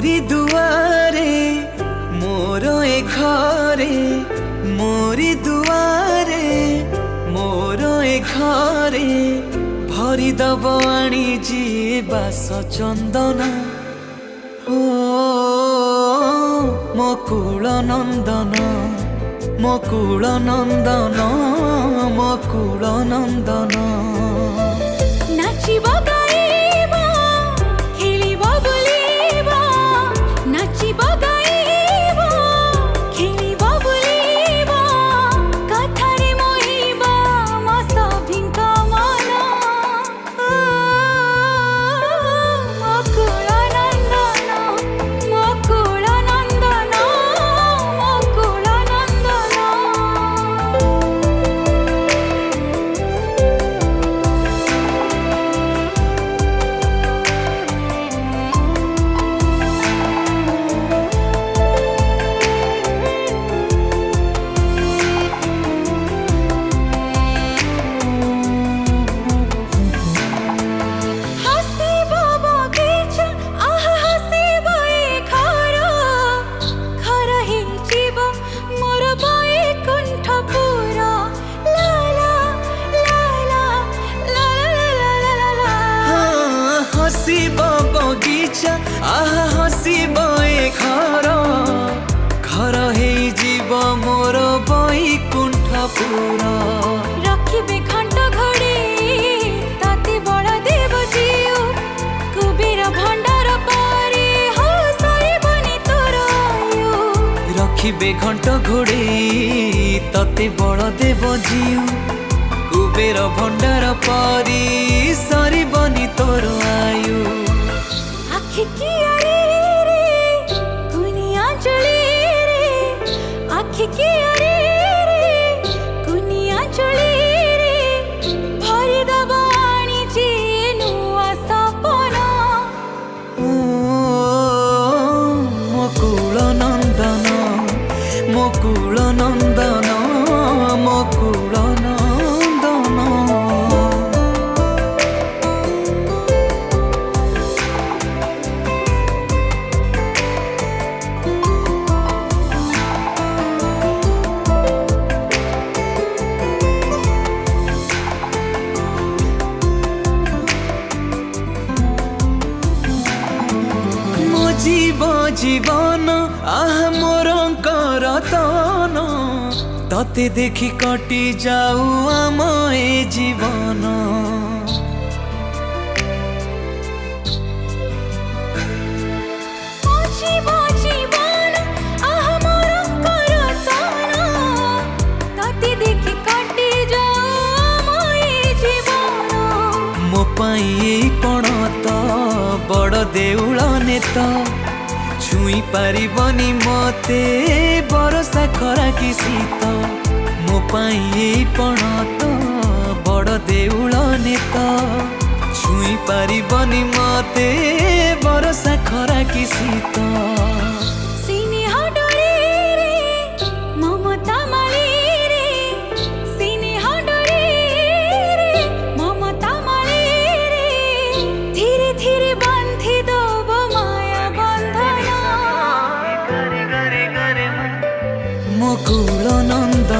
मोरी दुआरे मोर ए घरे मोरी दुआरे मोर ए घरे भरी दब आनी जी बास चंदन ओ मकुल नंदन मकुल नंदन मकुल नंदन नाचिब गाइब खेलिब बुलिब नाचिब गाइब खेलिब बुलिब कथारे मोहिब म सभिंक मन मकुल नंदन मकुल नंदन मकुल नंदन हसीब बगीचा आहा हसीब ए घर घर हेजिब मोर बैकुण्ठपुर ला ला ला ला ला ला ला ला ला हाँ, हसीब बगीचा आहा हसीब ए घर घर हेजिब मोर बैकुण्ठपुर रखिबे घंट घड़ी ताते बड़ देव जीव कुबेर भंडार पारे हो सरिबनी तोर आयु रखिबे घंट घोड़े तते बड़ देव जीव कुबेर भंडार परी सरिबनी तोर आयु आखि कियारे रे कुनिया चली रे आखि कियारे रे कुनिया चली रे भरी दबाणी जी नुआ सपना ओ मकुल नंदन मकुल नंदन मकुल नंदन मो जीव जीवन आह मोर करतन तते देखि कटि जाऊ आम ए जीवन जीव जीवन आह मोर करतन ताते देखि कटि जाऊ मोए जीवन मो पाई एई पणत बड़ देउल नेत छुई पारिबनी मते बरसा खरा कि शीत मो पाई एई पणत बड़ देउल नेत छुई पारिबनी मते बरसा खरा कि शीत स्नेह डरे रे ममता माली रे स्नेह डरे रे ममता माली रे धीरे धीरे बांधी दब माया बंधना मकुल नंदन